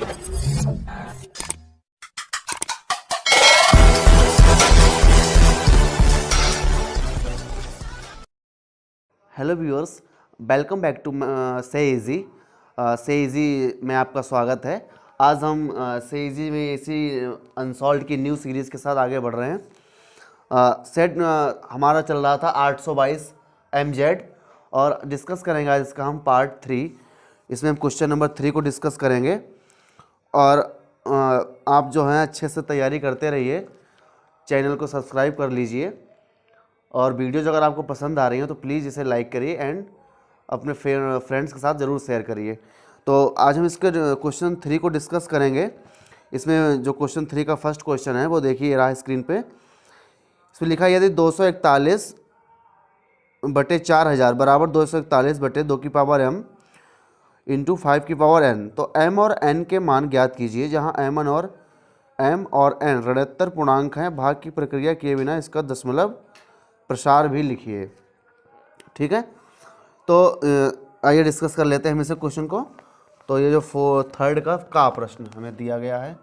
Hello viewers, welcome back to Say Easy में आपका स्वागत है। आज हम से इजी में इसी अनसॉल्व्ड की न्यू सीरीज़ के साथ आगे बढ़ रहे हैं। सेट हमारा चल रहा था 822 MZ और डिस्कस करेंगे आज इसका हम पार्ट 3। इसमें हम क्वेश्चन नंबर 3 को डिस्कस करेंगे और आप जो हैं अच्छे से तैयारी करते रहिए, चैनल को सब्सक्राइब कर लीजिए और वीडियोज़ अगर आपको पसंद आ रही हैं तो प्लीज़ इसे लाइक करिए एंड अपने फ्रेंड्स के साथ ज़रूर शेयर करिए। तो आज हम इसके क्वेश्चन 3 को डिस्कस करेंगे। इसमें जो क्वेश्चन 3 का फर्स्ट क्वेश्चन है वो देखिए रहा है स्क्रीन पे। इसमें लिखा है यदि 241 बटे 4000 बराबर 241 बटे 2 की पावर m इंटू 5 की पावर n, तो m और n के मान ज्ञात कीजिए। जहाँ m और n ऋणात्मक पूर्णांक हैं, भाग की प्रक्रिया किए बिना इसका दशमलव प्रसार भी लिखिए। ठीक है, तो आइए डिस्कस कर लेते हैं हम इसे क्वेश्चन को। तो ये जो थर्ड का प्रश्न हमें दिया गया है,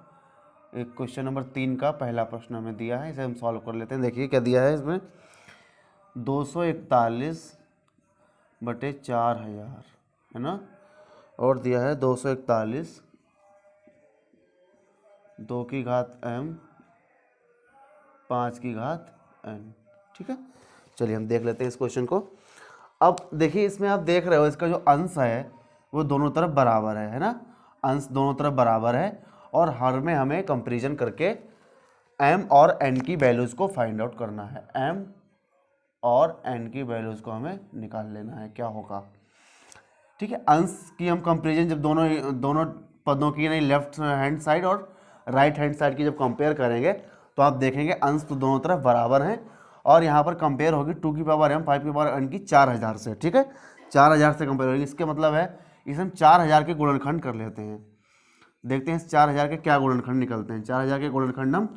एक क्वेश्चन नंबर 3 का पहला प्रश्न हमें दिया है, इसे हम सॉल्व कर लेते हैं। देखिए क्या दिया है इसमें, 241 बटे 4000 है ना, और दिया है 241 2 की घात m 5 की घात n। ठीक है, चलिए हम देख लेते हैं इस क्वेश्चन को। अब देखिए इसमें आप देख रहे हो इसका जो अंश है वो दोनों तरफ बराबर है ना, अंश दोनों तरफ बराबर है और हर में हमें कंपैरिजन करके m और n की वैल्यूज़ को फाइंड आउट करना है। m और n की वैल्यूज़ को हमें निकाल लेना है, क्या होगा। ठीक है, अंश की हम कंपैरिजन जब दोनों पदों की नहीं लेफ्ट हैंड साइड और राइट हैंड साइड की जब कंपेयर करेंगे तो आप देखेंगे अंश तो दोनों तरफ बराबर हैं और यहाँ पर कंपेयर होगी 2 की पावर m 5 की पावर n की 4000 से। ठीक है, 4000 से कंपेयर होगी, इसके मतलब है इसे हम 4000 के गुणनखंड कर लेते हैं। देखते हैं इस 4000 के क्या गुणनखंड निकलते हैं। 4000 के गुणनखंड हम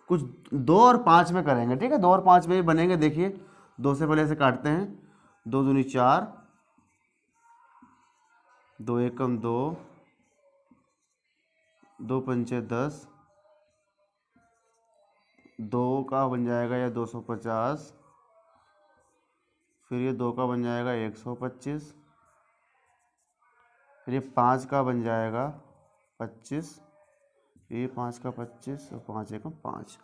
कुछ 2 और 5 में करेंगे। ठीक है, 2 और 5 में ही बनेंगे। देखिए 2 से पहले इसे काटते हैं, 2 दूनी 4, 2 एकम 2, 2 पंचे 10, 2 का बन जाएगा या 250, फिर ये 2 का बन जाएगा 125, फिर ये 5 का बन जाएगा 25, ये 5 का 25 और 5 एकम 5,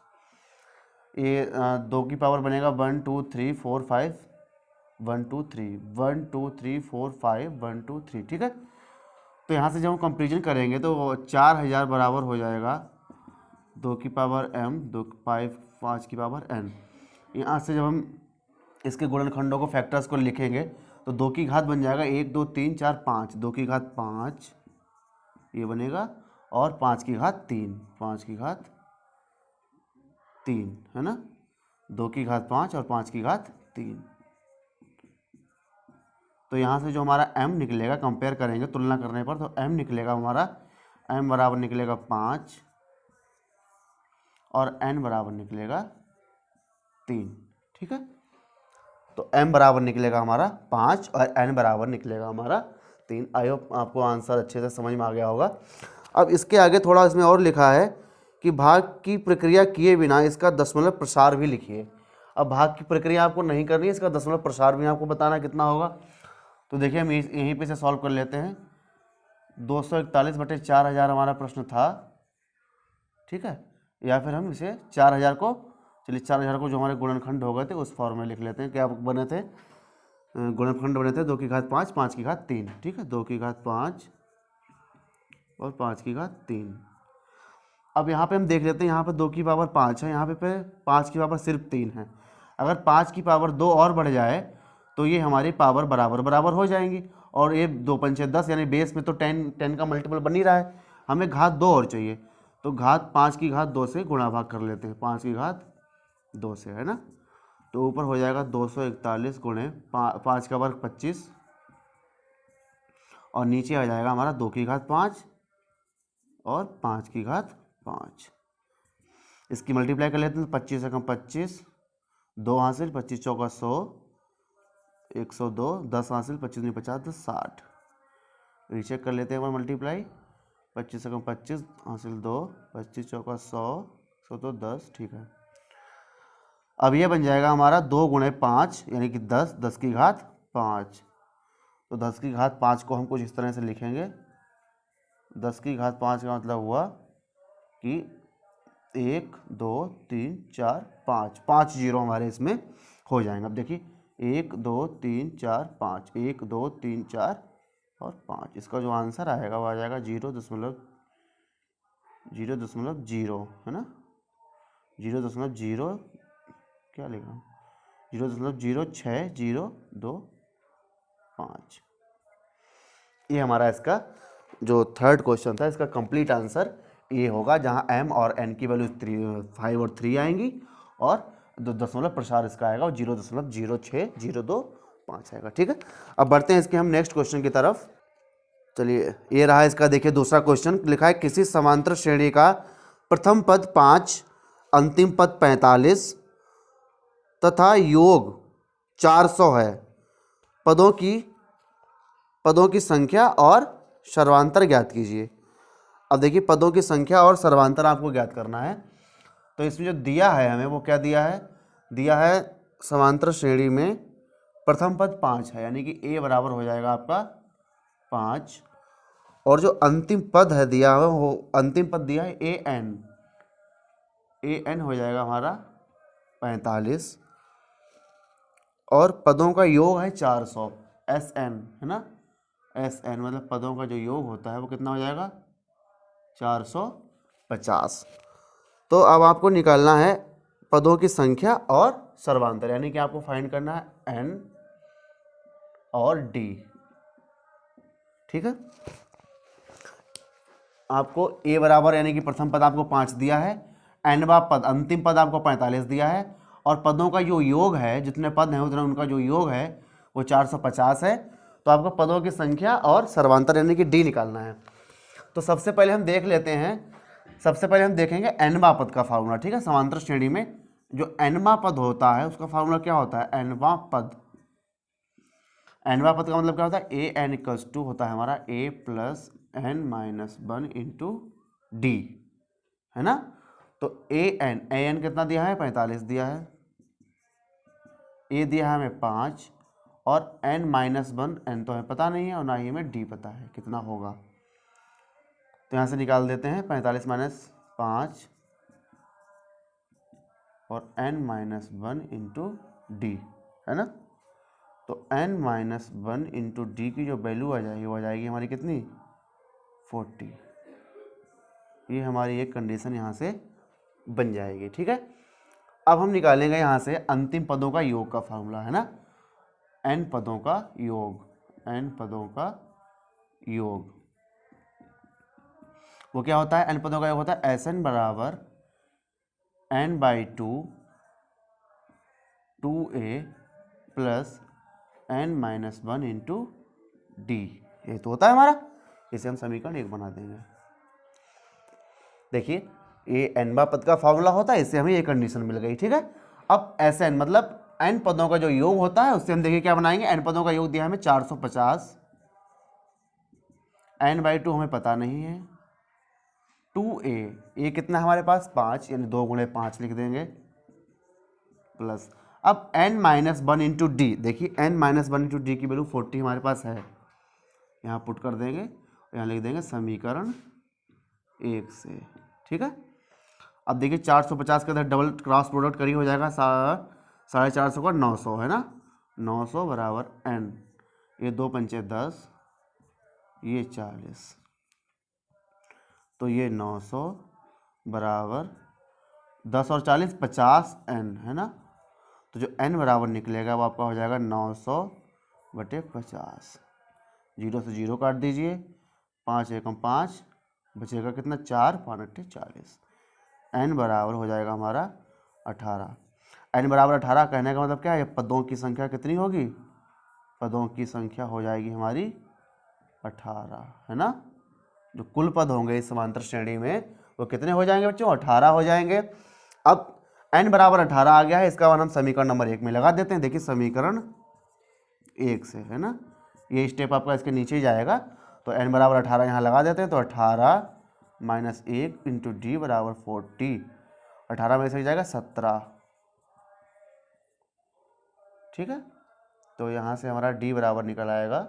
ये 2 की पावर बनेगा 1 2 3 4 5 1 2 3 1 2 3 4 5 1 2 3। ठीक है, तो यहाँ से जब हम कंपेरिजन करेंगे तो 4000 बराबर हो जाएगा 2 की पावर m 5 की पावर n। यहाँ से जब हम इसके गुणनखंडों को फैक्टर्स को लिखेंगे तो 2 की घात बन जाएगा 1 2 3 4 5, 2 की घात 5 ये बनेगा और 5 की घात 3, 5 की घात 3 है ना, 2 की घात 5 और 5 की घात 3। तो यहाँ से जो हमारा m निकलेगा कंपेयर करेंगे तुलना करने पर, तो m निकलेगा हमारा, m बराबर निकलेगा 5 और n बराबर निकलेगा 3। ठीक है, तो m बराबर निकलेगा हमारा 5 और n बराबर निकलेगा हमारा 3। आई होप आपको आंसर अच्छे से समझ में आ गया होगा। अब इसके आगे थोड़ा इसमें और लिखा है कि भाग की प्रक्रिया किए बिना इसका दशमलव प्रसार भी लिखिए। अब भाग की प्रक्रिया आपको नहीं करनी है, इसका दशमलव प्रसार भी आपको बताना कितना होगा। तो देखिए हम यहीं पे से सॉल्व कर लेते हैं। 241 बटे 4000 हमारा प्रश्न था। ठीक है, या फिर हम इसे 4000 को, चलिए 4000 को जो हमारे गुणनखंड हो गए थे उस फॉर्म में लिख लेते हैं। क्या बने थे, गुणनखंड बने थे 2 की घात 5 5 की घात 3। ठीक है, 2 की घात 5 और 5 की घात 3। अब यहाँ पे हम देख लेते हैं, यहाँ पे 2 की पावर 5 है, यहाँ पे 5 की पावर सिर्फ 3 है। अगर 5 की पावर 2 और बढ़ जाए तो ये हमारी पावर बराबर बराबर हो जाएंगी और ये 2 पंचे 10 यानी बेस में तो 10 का मल्टीपल बन ही रहा है, हमें घात 2 और चाहिए। तो घात 5 की घात 2 से गुणा भाग कर लेते हैं, 5 की घात 2 से है ना। तो ऊपर हो जाएगा 241 गुणे 5 का वर्ग 25 और नीचे आ जाएगा हमारा 2 की घात 5 और 5 की घात 5। इसकी मल्टीप्लाई कर लेते हैं, 25 से कम 25, 2 हासिल, 25 चौका 100, 102, 10 हासिल, 25 नहीं 50 तो 60। रीचेक कर लेते हैं एक बार मल्टीप्लाई, 25 से कम 25 हासिल 2, 25 चौका 100, 100 तो 10, ठीक है। अब ये बन जाएगा हमारा 2 गुणे 5 यानी कि 10, 10 की घात 5। तो 10 की घात 5 को हम कुछ इस तरह से लिखेंगे। 10 की घात 5 का मतलब हुआ कि 1 2 3 4 5, 5 जीरो हमारे इसमें हो जाएंगे। अब देखिए 1 2 3 4 5, 1 2 3 4 और 5, इसका जो आंसर आएगा वो आ जाएगा 0.0 है ना, 0.0 क्या लिखा, 0.06025। ये हमारा इसका जो थर्ड क्वेश्चन था, इसका कंप्लीट आंसर ये होगा, जहाँ m और n की वैल्यू 5 और 3 आएंगी और दशमलव प्रसार इसका आएगा और 0.06025 आएगा। ठीक है, अब बढ़ते हैं इसके हम नेक्स्ट क्वेश्चन की तरफ। चलिए ये रहा इसका, देखिए दूसरा क्वेश्चन लिखा है, किसी समांतर श्रेणी का प्रथम पद 5, अंतिम पद 45 तथा योग 400 है। पदों की संख्या और सर्वांतर ज्ञात कीजिए। अब देखिए पदों की संख्या और सर्वांतर आपको ज्ञात करना है। तो इसमें जो दिया है हमें, वो क्या दिया है समांतर श्रेणी में प्रथम पद 5 है, यानी कि a बराबर हो जाएगा आपका 5, और जो अंतिम पद है दिया हुआ, वो अंतिम पद दिया है an हो जाएगा हमारा 45, और पदों का योग है 400, SN है ना, SN मतलब पदों का जो योग होता है वो कितना हो जाएगा 450। तो अब आपको निकालना है पदों की संख्या और सर्वांतर, यानी कि आपको फाइंड करना है n और d। ठीक है, आपको a बराबर यानी कि प्रथम पद आपको 5 दिया है, nवा पद अंतिम पद आपको 45 दिया है, और पदों का जो योग है, जितने पद हैं उतना उनका जो योग है वो 450 है। तो आपको पदों की संख्या और सर्वांतर यानी कि d निकालना है। तो सबसे पहले हम देख लेते हैं, सबसे पहले हम देखेंगे nवा पद का फार्मूला। ठीक है, समांतर श्रेणी में जो nवा पद होता है उसका फार्मूला क्या होता है, nवा पद का मतलब क्या होता है, an इक्वल्स टू होता है हमारा a plus n-1 into D, है ना। तो an कितना दिया है, 45 दिया है, a दिया है हमें 5, और n-1 n तो हमें पता नहीं है और ना ही हमें d पता है कितना होगा। तो यहाँ से निकाल देते हैं 45 माइनस 5 और n-1 इंटू डी, है ना। तो n-1 इंटू डी की जो वैल्यू आ जाएगी वो आ जाएगी हमारी कितनी, 40। ये हमारी एक कंडीशन यहाँ से बन जाएगी। ठीक है, अब हम निकालेंगे यहाँ से अंतिम पदों का योग का फार्मूला, है ना। n पदों का योग वो क्या होता है, n पदों का योग होता है Sn बराबर n/2 2a plus n-1 into D. ये तो होता है हमारा, इसे हम समीकरण 1 बना देंगे। देखिए ये nवा पद का फार्मूला होता है, इससे हमें ये कंडीशन मिल गई। ठीक है, अब Sn मतलब n पदों का जो योग होता है उससे हम देखिए क्या बनाएंगे, n पदों का योग दिया हमें 450, n/2 हमें पता नहीं है, 2a कितना हमारे पास 5, यानी 2 गुणे 5 लिख देंगे, प्लस अब n-1 इंटू डी। देखिए n-1 इंटू डी की वैल्यू 40 हमारे पास है, यहाँ पुट कर देंगे, यहाँ लिख देंगे समीकरण 1 से। ठीक है, अब देखिए 450 के अंदर डबल क्रॉस प्रोडक्ट करी हो जाएगा 450 का 900, है ना, 900 बराबर n, ये 2 पंचे 10, ये 40, तो ये 900 बराबर 10 और 40 50 n, है ना। तो जो n बराबर निकलेगा वो आपका हो जाएगा 900/50। 0 से 0 काट दीजिए, 5 एकम 5, बचेगा कितना 4, 5 40, n बराबर हो जाएगा हमारा 18। n बराबर 18 कहने का मतलब क्या है, पदों की संख्या कितनी होगी, पदों की संख्या हो जाएगी हमारी 18, है ना। जो कुल पद होंगे इस समांतर श्रेणी में वो कितने हो जाएंगे बच्चों, 18 हो जाएंगे। अब n बराबर 18 आ गया है, इसका मान हम समीकरण नंबर 1 में लगा देते हैं। देखिए समीकरण 1 से, है ना, ये स्टेप आपका इसके नीचे ही जाएगा, तो n बराबर 18 यहाँ लगा देते हैं, तो 18 माइनस 1 इंटू डी बराबर 40। 18 में से जाएगा 17, ठीक है। तो यहाँ से हमारा डी बराबर निकल आएगा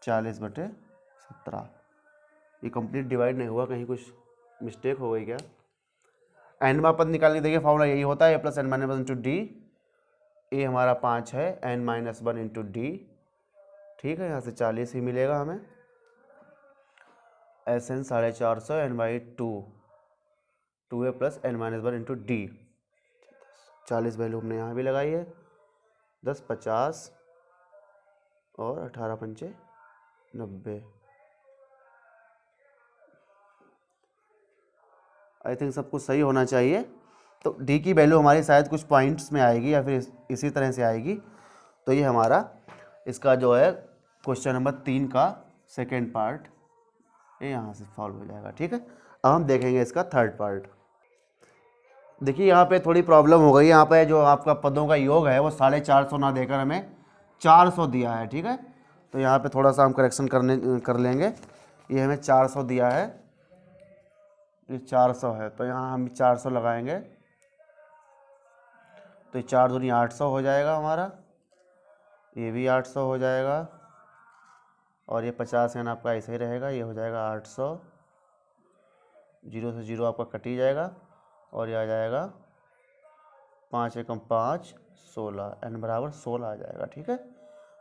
40/17। ये कंप्लीट डिवाइड नहीं हुआ, कहीं कुछ मिस्टेक हो गई क्या? एन में पद निकालने देखिए फॉर्मूला यही होता है, a plus n minus one into d. A हमारा 5 है, n minus one into d, ठीक है। यहाँ से 40 ही मिलेगा हमें। S n 450 n/2, 2a plus n minus one into d. 40 value हमने यहाँ भी लगाई है। 10 50 और 18 पंचे 90। आई थिंक सब कुछ सही होना चाहिए। तो डी की वैल्यू हमारी शायद कुछ पॉइंट्स में आएगी या फिर इसी तरह से आएगी। तो ये हमारा इसका जो है क्वेश्चन नंबर 3 का सेकेंड पार्ट ये यहाँ से सॉल्व हो जाएगा, ठीक है। अब हम देखेंगे इसका थर्ड पार्ट। देखिए यहाँ पे थोड़ी प्रॉब्लम हो गई। यहाँ पे जो आपका पदों का योग है वो 450 ना देकर हमें 400 दिया है, ठीक है। तो यहाँ पे थोड़ा सा हम करेक्शन कर लेंगे। ये हमें 400 दिया है, ये 400 है, तो यहाँ हम 400 लगाएंगे। तो 4 दूनी 800 हो जाएगा हमारा, ये भी 800 हो जाएगा, और ये 50 यानी आपका ऐसे ही रहेगा, ये हो जाएगा 800। 0 से 0 आपका कट ही जाएगा, और ये आ जाएगा 5 एकम 5 16, n बराबर 16 आ जाएगा, ठीक है।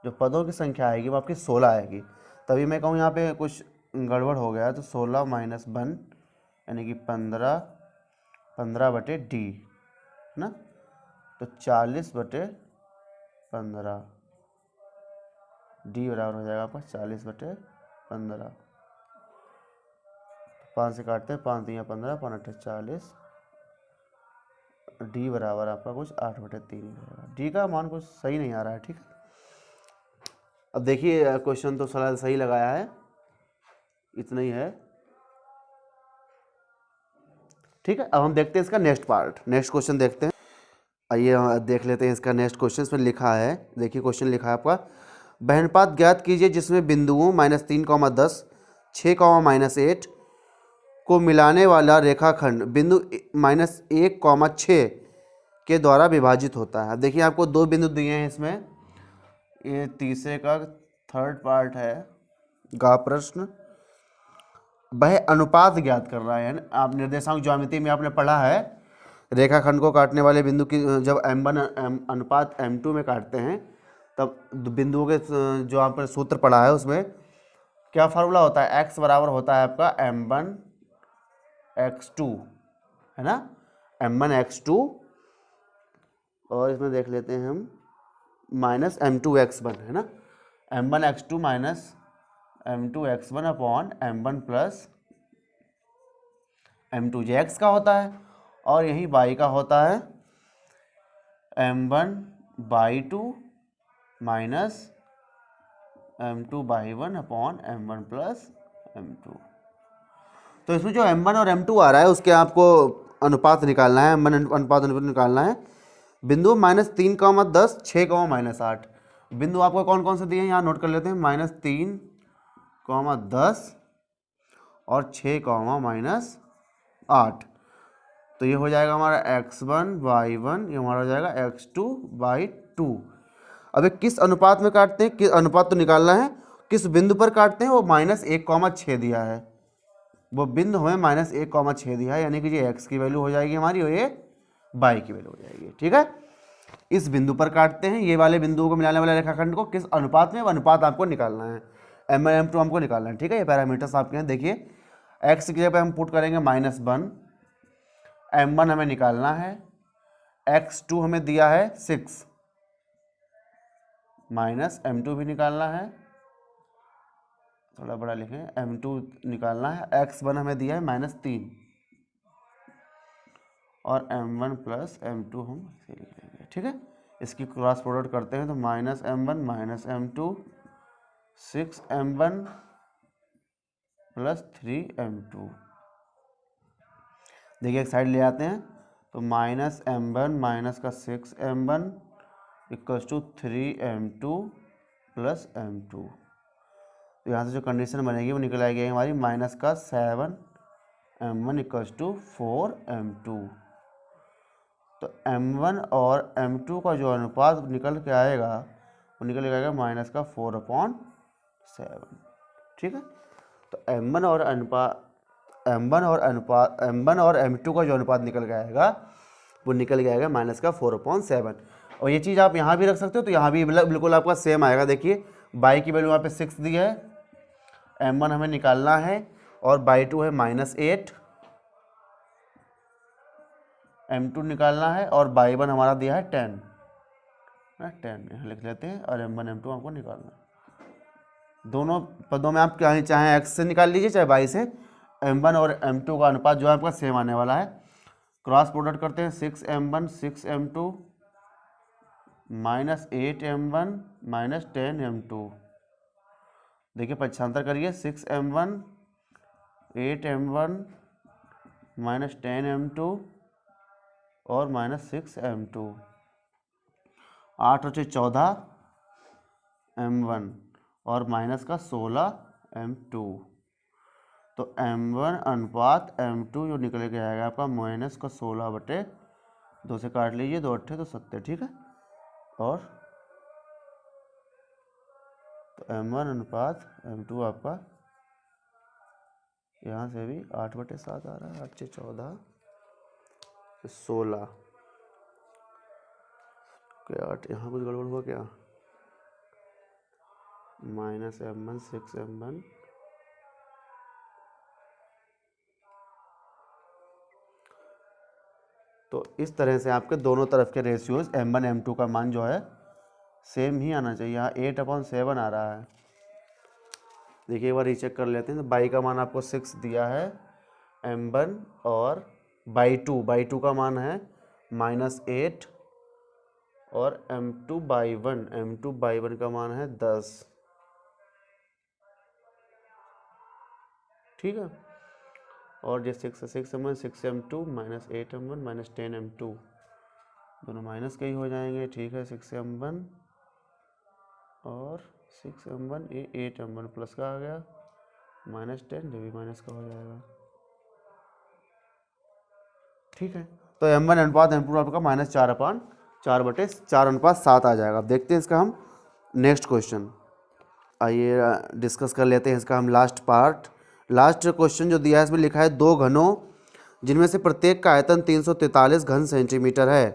जो पदों की संख्या आएगी वो आपकी 16 आएगी। तभी मैं कहूँ यहाँ पे कुछ गड़बड़ हो गया, तो 16 माइनस 1 यानी कि 15, 15/d ना, तो 40/15, डी बराबर हो जाएगा आपका 40/15। 5 से काटते हैं, 5 दिया 15, 5 8 40, डी बराबर आपका कुछ 8/3 रहेगा। डी का मान कुछ सही नहीं आ रहा है, ठीक है। अब देखिए क्वेश्चन तो सही लगाया है, इतना ही है, ठीक है। अब हम देखते हैं इसका नेक्स्ट पार्ट, नेक्स्ट क्वेश्चन देखते हैं। आइए देख लेते हैं इसका नेक्स्ट क्वेश्चन। इसमें लिखा है, देखिए क्वेश्चन लिखा है आपका, बहनपात ज्ञात कीजिए जिसमें बिंदुओं -3, 10, 6, -8 को मिलाने वाला रेखाखंड बिंदु -1, 6 के द्वारा विभाजित होता है। देखिए आपको दो बिंदु दिए हैं इसमें, ये तीसरे का थर्ड पार्ट है गा प्रश्न। वह अनुपात ज्ञात कर रहा है। आप निर्देशांक ज्यामिति में आपने पढ़ा है, रेखाखंड को काटने वाले बिंदु की जब m1 अनुपात m2 में काटते हैं तब बिंदुओं के जो आपने सूत्र पढ़ा है उसमें क्या फार्मूला होता है, x बराबर होता है आपका m1 x2, है ना, m1 x2, और इसमें देख लेते हैं हम माइनस m2 x1, है ना, m1 x2 minus m2 x1 upon m1 plus m2, जे x का होता है, और यही y का होता है m1/2 minus m2/1 upon m1 plus m2। तो इसमें जो m1 और m2 आ रहा है उसके आपको अनुपात निकालना है, m1 अनुपात निकालना है। बिंदु -3, 10, 6, -8। बिंदु आपको कौन कौन से दिए हैं यहाँ नोट कर लेते हैं, -3, 10 और 6, -8। तो ये हो जाएगा हमारा x1/1, ये हमारा हो जाएगा x2/2। अब किस अनुपात में काटते हैं, किस अनुपात तो निकालना है, किस बिंदु पर काटते हैं, वो -1, 6 दिया है, वो बिंदु हमें -1, 6 दिया है, यानी कि ये x की वैल्यू हो जाएगी हमारी और ये y की वैल्यू हो जाएगी, ठीक है। इस बिंदु पर काटते हैं, ये वाले बिंदुओं को मिलाने वाले रेखाखंड को किस अनुपात में, वो अनुपात आपको निकालना है, m1 m2 हमको निकालना है, ठीक है। ये पैरामीटर्स आपके हैं। देखिए x की जगह पे हम पुट करेंगे -1, m1 हमें निकालना है, x2 हमें दिया है 6, माइनस m2 भी निकालना है, थोड़ा बड़ा लिखें, m2 निकालना है, x1 हमें दिया है -3, और m1 प्लस m2 हम ऐसे लिख लेंगे, ठीक है। इसकी क्रॉस प्रोडक्ट करते हैं तो -m1 -m2, 6m1 plus 3m2। देखिए एक साइड ले आते हैं तो -m1 माइनस का 6m1, equals to 3m2 plus m2। तो यहाँ से जो कंडीशन बनेगी वो निकल आएगी हमारी माइनस का 7m1 इक्वल्स टू 4m2। तो m1 और m2 का जो अनुपात निकल के आएगा वो निकल के आएगा माइनस का 4/7। ठीक है। तो m1 और m2 का जो अनुपात निकल के आएगा वो निकल के आएगा माइनस का 4/7। और ये चीज़ आप यहाँ भी रख सकते हो, तो यहाँ भी बिल्कुल आपका सेम आएगा। देखिए बाई की वैल्यू यहाँ पे 6 दी है, m1 हमें निकालना है और बाई 2 है -8, m2 निकालना है और बाई 1 हमारा दिया है 10 यहाँ लिख लेते हैं, और m1 m2 हमको निकालना है। दोनों पदों में आप चाहे x से निकाल लीजिए चाहे y से, m1 और m2 का अनुपात जो है आपका सेम आने वाला है। क्रॉस प्रोडक्ट करते हैं, 6m1 6m2 -8m1 -10m2। देखिए पक्षांतर करिए, 6m1 8m1 -10m2 और -6m2। 8 और 14 m1 और माइनस का 16 m2। तो m1 अनुपात m2 जो निकल के आएगा आपका माइनस का 16/2 से काट लीजिए, 2 8 तो 70। ठीक है। और तो m1 अनुपात m2 आपका यहाँ से भी 8/7 आ रहा है, 8 से 14 16 क्या 8, यहाँ कुछ गड़बड़ हुआ क्या, -m1 6m1 तो इस तरह से आपके दोनों तरफ के रेशियोज m1 m2 का मान जो है सेम ही आना चाहिए। यहाँ 8/7 आ रहा है। देखिए एक बार रीचेक कर लेते हैं। तो बाई का मान आपको 6 दिया है m1, और बाई टू का मान है -8, और m2/1 का मान है 10। ठीक है। और ये 6m1 6m2 -8m1 -10m2 दोनों माइनस के ही हो जाएंगे। ठीक है। 6m1 और 6m1 ये 8m1 प्लस का आ गया, -10 जो भी माइनस का हो जाएगा। ठीक है। तो m1 अनुपात m2 आपका -4/7 आ जाएगा। अब देखते हैं इसका हम नेक्स्ट क्वेश्चन। आइए डिस्कस कर लेते हैं इसका हम लास्ट क्वेश्चन जो दिया है इसमें लिखा है 2 घनों जिनमें से प्रत्येक का आयतन 343 घन सेंटीमीटर है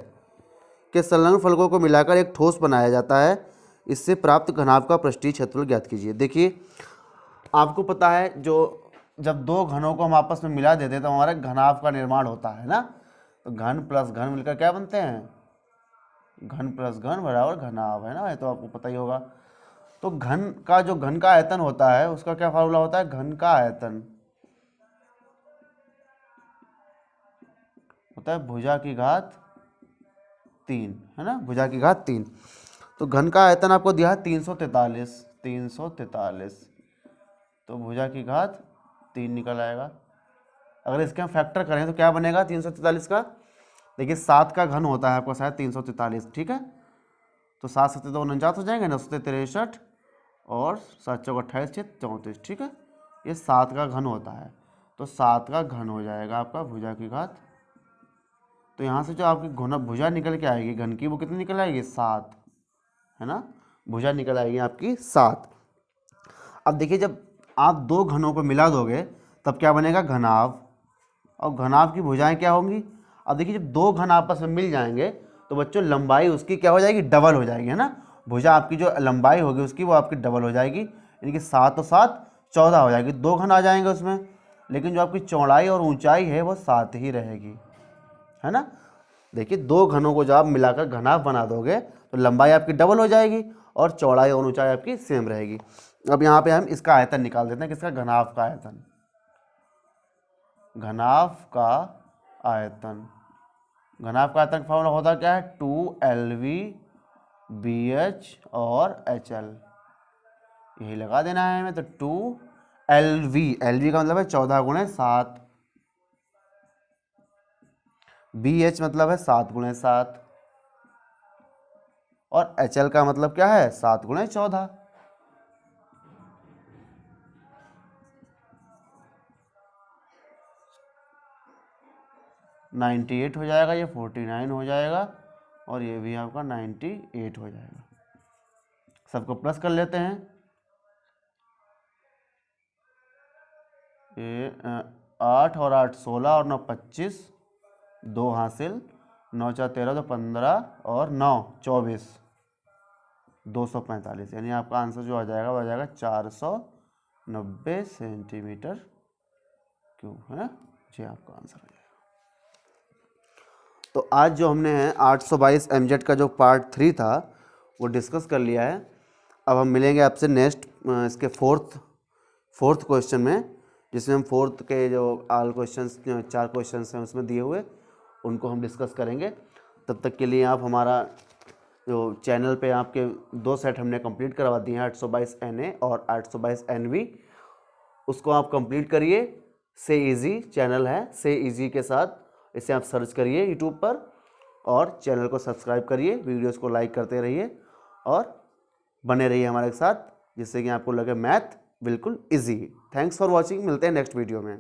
के संलग्न फलकों को मिलाकर एक ठोस बनाया जाता है। इससे प्राप्त घनाभ का पृष्ठीय क्षेत्रफल ज्ञात कीजिए। देखिए आपको पता है जो जब 2 घनों को हम आपस में मिला देते हैं तो हमारे घनाभ का निर्माण होता है ना। तो घन प्लस घन मिलकर क्या बनते हैं, घन प्लस घन बराबर घनाभ, है ना। ये तो आपको पता ही होगा। तो घन का आयतन होता है उसका क्या फार्मूला होता है, घन का आयतन होता है भुजा की घात 3, है ना, भुजा की घात 3। तो घन का आयतन आपको दिया है 343, तो भुजा की घात 3 निकल आएगा। अगर इसके हम फैक्टर करें तो क्या बनेगा 343 का, देखिए 7 का घन होता है आपको शायद 343। ठीक है। तो 7 7 2 49 हो जाएंगे, 9 63 और 7 चौक 28 6 34। ठीक है। ये 7 का घन होता है, तो 7 का घन हो जाएगा आपका भुजा की घात। तो यहाँ से जो आपकी भुजा निकल के आएगी घन की वो कितनी निकल आएगी, 7, है ना। भुजा निकल आएगी आपकी 7। अब देखिए जब आप 2 घनों को मिला दोगे तब क्या बनेगा, घनाभ। और घनाभ की भुजाएं क्या होंगी। अब देखिए जब 2 घन आपस में मिल जाएंगे तो बच्चों लंबाई उसकी क्या हो जाएगी, डबल हो जाएगी, है ना। भुजा आपकी जो लंबाई होगी उसकी वो आपकी डबल हो जाएगी, यानी कि 7 और 7 14 हो जाएगी। 2 घन आ जाएंगे उसमें, लेकिन जो आपकी चौड़ाई और ऊंचाई है वो 7 ही रहेगी, है ना। देखिए 2 घनों को जब आप मिलाकर घनाभ बना दोगे तो लंबाई आपकी डबल हो जाएगी और चौड़ाई और ऊंचाई आपकी सेम रहेगी। अब यहाँ पे हम इसका आयतन निकाल देते हैं, किसका, घनाभ का आयतन। घनाभ का आयतन का फॉर्मूला होता क्या है, 2LV BH और HL, यही लगा देना है हमें। तो 2LV का मतलब है 14 × 7, BH मतलब है 7 × 7, और HL का मतलब क्या है, 7 गुणे 14। नाइन्टी 8 हो जाएगा, ये 49 हो जाएगा, और ये भी आपका 98 हो जाएगा। सबको प्लस कर लेते हैं। ये 8 और 8 16 और 9 25, 2 हासिल, 9 4 13, तो 15 और 9 24, 245, यानी आपका आंसर जो आ जाएगा वो आ जाएगा 490 सेंटीमीटर क्यूब, है ना। जी आपका आंसर आ जाएगा। तो आज जो हमने 822 MZ का जो पार्ट 3 था वो डिस्कस कर लिया है। अब हम मिलेंगे आपसे नेक्स्ट इसके फोर्थ क्वेश्चन में, जिसमें हम फोर्थ के जो ऑल क्वेश्चंस 4 क्वेश्चंस हैं उसमें दिए हुए, उनको हम डिस्कस करेंगे। तब तक के लिए आप हमारा जो चैनल पे आपके 2 सेट हमने कंप्लीट करवा दिए हैं, 822 NA और 822 NV, उसको आप कंप्लीट करिए। से इजी चैनल है, से इजी के साथ इसे आप सर्च करिए यूट्यूब पर, और चैनल को सब्सक्राइब करिए, वीडियोस को लाइक करते रहिए और बने रहिए हमारे साथ, जिससे कि आपको लगे मैथ बिल्कुल इजी। थैंक्स फॉर वॉचिंग, मिलते हैं नेक्स्ट वीडियो में।